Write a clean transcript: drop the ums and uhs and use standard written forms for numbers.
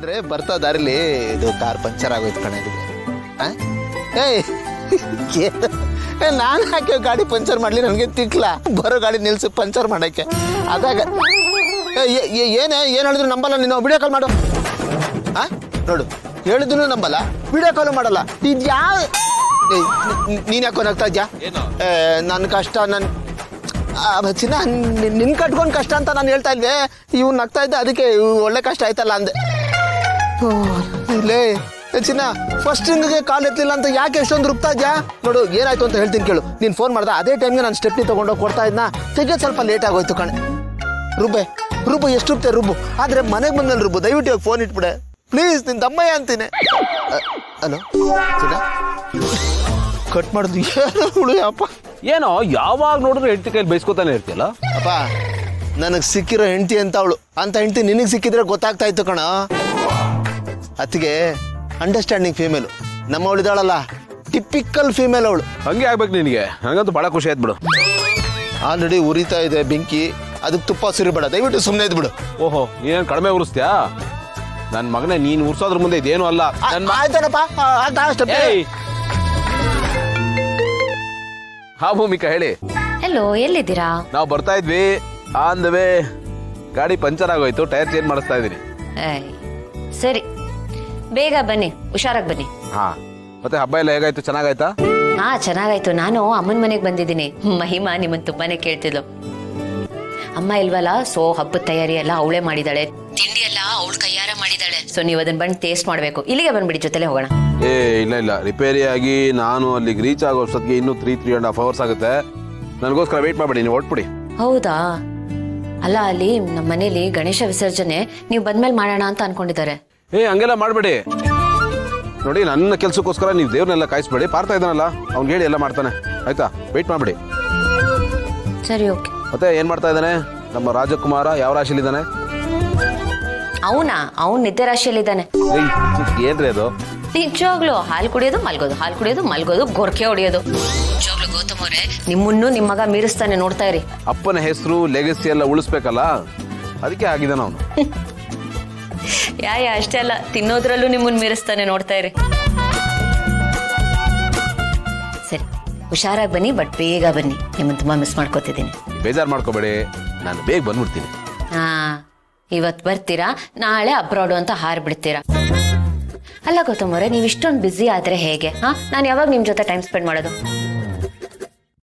ಅಂದ್ರೆ ಬರ್ತಾ ದಾರಿಲಿ ಇದು ಕಾರ್ ಪಂಚರ್ ಆಗೋಯ್ತು ಕಣ ಇದಕ್ಕೆ. ನಾನು ಯಾಕೆ ಗಾಡಿ ಪಂಚರ್ ಮಾಡಲಿ, ನನಗೆ ತಿಕ್ಲ ಬರೋ ಗಾಡಿ ನಿಲ್ಸಿ ಪಂಚರ್ ಮಾಡೋಕ್ಕೆ. ಅದಾಗ ಏನು ಹೇಳಿದ್ರು ನಂಬಲ್ಲ ನೀನು, ವಿಡಿಯೋ ಕಾಲ್ ಮಾಡು. ನೋಡು ಹೇಳಿದ್ರು ನಂಬಲ್ಲ, ವಿಡಿಯೋ ಕಾಲು ಮಾಡಲ್ಲ. ಇದು ಯಾವ ನೀನು ಯಾಕೋ ನಗ್ತಾ ಇದ್ಯಾ? ನನ್ನ ಕಷ್ಟ ಚಿನ್ನ ನಿನ್ನ ಕಟ್ಕೊಂಡು ಕಷ್ಟ ಅಂತ ನಾನು ಹೇಳ್ತಾ ಇದ್ದೆ, ಇವ್ ನಗ್ತಾ ಇದ್ದೆ, ಅದಕ್ಕೆ ಒಳ್ಳೆ ಕಷ್ಟ ಆಯ್ತಲ್ಲ ಅಂದೆ. ಇಲ್ಲೇ ಚಿನ್ನ ಫಸ್ಟ್ ರಿಂಗ್ಗೆ ಕಾಲ್ ಎತ್ತಲಿಲ್ಲ ಅಂತ ಯಾಕೆ ಎಷ್ಟೊಂದು ರುಬ್ತಾ ಇದ್ಯಾ? ನೋಡು ಏನಾಯ್ತು ಅಂತ ಹೇಳ್ತೀನಿ ಕೇಳು. ನೀನು ಫೋನ್ ಮಾಡ್ದೆ ಅದೇ ಟೈಮ್ಗೆ ನಾನು ಸ್ಟೆಪ್ನಿ ತೊಗೊಂಡೋಗಿ ಕೊಡ್ತಾ ಇದ್ನ, ತೆಗೆಯೋದು ಸ್ವಲ್ಪ ಲೇಟ್ ಆಗೋಯ್ತು ಕಣೆ. ರುಬ್ಬು ಎಷ್ಟು ರುಬ್ತೆ ರುಬ್ಬು, ಆದರೆ ಮನೆಗೆ ಬಂದಲ್ಲಿ ರುಬ್ಬು. ದಯವಿಟ್ಟು ಇವಾಗ ಫೋನ್ ಇಟ್ಬಿಡೆ ಪ್ಲೀಸ್, ನಿನ್ನ ತಮ್ಮಯ್ಯ ಅಂತೀನಿ. ಹಲೋ ಚಿನ್ನ, ಕಟ್ ಮಾಡಿದ್ವಿ ಹುಳು ಅಪ್ಪ. ಏನೋ ಯಾವಾಗ ನೋಡಿದ್ರು ಹೆಂಡತಿ ಕೈಲಿ ಬೈಸ್ಕೊತಾನೆ ಇರ್ತಿಯಲ್ಲ ಅಪ್ಪ. ನನಗೆ ಸಿಕ್ಕಿರೋ ಹೆಂಡತಿ ಅಂತ ಅವಳು, ಅಂತ ಹೆಂಡತಿ ನಿನಗೆ ಸಿಕ್ಕಿದ್ರೆ ಗೊತ್ತಾಗ್ತಾ ಇತ್ತು ಕಣ. ಅತ್ತಿಗೆ ಅಂಡರ್ಸ್ಟ್ಯಾಂಡಿಂಗ್ ಫೀಮೇಲು, ನಮ್ಮವಳಿದಾಳಲ್ಲ ಟಿಪಿಕಲ್ ಫೀಮೇಲ್ ಅವಳು. ಹಂಗೆ ಆಗ್ಬೇಕು ನಿನಗೆ, ನನಗಂತೂ ಭಾಳ ಖುಷಿ ಆಯ್ತು ಬಿಡು. ಆಲ್ರೆಡಿ ಉರಿತಾ ಇದೆ ಬೆಂಕಿ, ಅದಕ್ಕೆ ತುಪ್ಪ ಸುರಿಬೇಡ, ದಯವಿಟ್ಟು ಸುಮ್ಮನೆ ಇದ್ಬಿಡು. ಓಹೋ, ನೀನೇನು ಕಡಿಮೆ ಉರಿಸ್ತೀಯಾ? ನನ್ನ ಮಗನೇ, ನೀನು ಉರ್ಸೋದ್ರ ಮುಂದೆ ಇದೇನು ಅಲ್ಲ. ಆಯ್ತಾನಪ್ಪ, ಹಾ ಭೂಮಿಕಾ ಹೇಳಿ. ಹಲೋ, ಎಲ್ಲಿದ್ದೀರಾ? ನಾವು ಬರ್ತಾ ಇದ್ವಿ, ಆನ್ ದ ವೇ ಗಾಡಿ ಪಂಚರ್ ಆಗೋಯ್ತು, ಟೈರ್ ಚೇಂಜ್ ಮಾಡಿಸ್ತಾ ಇದೀನಿ. ಸರಿ, ಬೇಗ ಬನ್ನಿ, ಹುಷಾರಾಗಿ ಬನ್ನಿ. ಹಾ, ಮತ್ತೆ ಹಬ್ಬ ಎಲ್ಲ ಹೇಗಾಯ್ತು? ಚೆನ್ನಾಗಾಯ್ತಾ? ಹಾ, ಚೆನ್ನಾಗಾಯ್ತು. ನಾನು ಅಮ್ಮನ ಮನೆಗೆ ಬಂದಿದ್ದೀನಿ. ಮಹಿಮಾ ನಿಮ್ಮನ್ ತುಂಬಾನೇ ಕೇಳ್ತಿದ್ಲು. ಅಮ್ಮ ಇಲ್ವಲ್ಲ, ಸೊ ಹಬ್ಬದ ತಯಾರಿ ಎಲ್ಲ ಅವಳೇ ಮಾಡಿದಾಳೆ, ತಿಂಡಿ ಎಲ್ಲ ಅವಳ ಕೈಯಾರ ಮಾಡಿದಾಳೆ. ಸೊ ನೀವು ಅದನ್ನ ಬಂದು ಟೇಸ್ಟ್ ಮಾಡ್ಬೇಕು. ಇಲ್ಲಿಗೆ ಬಂದ್ಬಿಡಿ, ಜೊತೆಲೆ ಹೋಗೋಣ. ಇಲ್ಲ ರಿಪೇರಿ ಆಗಿ ನಾನು ಅಲ್ಲಿಗೆ ರೀಚ್ ಆಗೋ ಅಷ್ಟೊತ್ತಿಗೆ ಇನ್ನೂ 3.5 hours ಆಗುತ್ತೆ. ನನಗೋಸ್ಕರ ವೇಟ್ ಮಾಡ್ಬೇಡಿ, ನೀವು ಹೊಟ್ಬಿಡಿ. ಹೌದಾ? ಅಲ್ಲ, ಅಲ್ಲಿ ನಮ್ಮ ಮನೇಲಿ ಗಣೇಶ ವಿಸರ್ಜನೆ ನೀವು ಬಂದ್ಮೇಲೆ ಮಾಡೋಣ ಅಂತ ಅನ್ಕೊಂಡಿದ್ದಾರೆ. ಹಂಗೆಲ್ಲ ಮಾಡಬೇಡಿ. ನೋಡಿ, ನನ್ನ ಕೆಲ್ಸಕ್ಕೋಸ್ಕರ ನೀವು ದೇವ್ರನ್ನೆಲ್ಲ ಕಾಯಿಸ್ಬೇಡಿ. ಪಾರ್ತಾ ಇದ್ದಾನಲ್ಲ, ಅವ್ನು ಹೇಳಿ ಎಲ್ಲ ಮಾಡ್ತಾನೆ, ಆಯ್ತಾ? ವೇಟ್ ಮಾಡ್ಬಿಡಿ. ಸರಿ, ಓಕೆ. ಮತ್ತೆ ಏನ್ ಮಾಡ್ತಾ ಇದ್ದಾನೆ ನಮ್ಮ ರಾಜಕುಮಾರ? ಯಾವ ರಾಶಿಲಿದ್ದಾನೆ? ಅವನು ನಿದ್ದೆ ರಾಶಿಯಲ್ಲಿದ್ದಾನೆ. ಏನ್ರಿ ಅದು? ನಿಜವಾಗ್ಲು ಹಾಲು ಕುಡಿಯೋದು ಮಲ್ಗೋದು, ಹಾಲು ಕುಡಿಯೋದು ಮಲ್ಗೋದು, ಗೊರ್ಕೆ ಹೊಡಿಯೋದು. ನಿಜವಾಗ್ಲು ಗೌತಮ್ ಅವರೇ, ನಿಮ್ಮನ್ನು ನಿಮ್ಮ ಮಗ ಮೀರಿಸ್ತಾನೆ, ನೋಡ್ತಾ ಇರಿ. ಅಪ್ಪನ ಹೆಸರು ಲೆಗಸಿ ಎಲ್ಲ ಉಳಿಸ್ಬೇಕಲ್ಲ, ಅದಕ್ಕೆ ಆಗಿದ್ದಾನ ಅವನು. ಅಷ್ಟೇ ಅಲ್ಲ, ತಿನ್ನೋದ್ರಲ್ಲೂ ನಿಮ್ಮನ್ನು ಮೀರಿಸ್ತಾನೆ, ನೋಡ್ತಾ ಇರಿ. ಸರಿ, ಹುಷಾರಾಗಿ ಬನ್ನಿ, ಬಟ್ ಬೇಗ ಬನ್ನಿ. ನಿಮ್ಮನ್ನು ತುಂಬಾ ಮಿಸ್ ಮಾಡ್ಕೋತಿದ್ದೀನಿ. ಬೇಜಾರು ಮಾಡ್ಕೋಬೇಡಿ, ನಾನು ಬೇಗ ಬಂದ್ಬಿಡ್ತೀನಿ. ಇವತ್ತು ಬರ್ತೀರಾ, ನಾಳೆ ಅಬ್ರಾಡು ಅಂತ ಹಾರ್ಬಿಡ್ತೀರಾ. ಅಲ್ಲ ಗೌತಮ್ ಅವರೇ, ನೀವು ಇಷ್ಟೊಂದು ಬ್ಯುಸಿ ಆದ್ರೆ ಹೇಗೆ? ನಾನು ಯಾವಾಗ ನಿಮ್ ಜೊತೆ ಟೈಮ್ ಸ್ಪೆಂಡ್ ಮಾಡೋದು?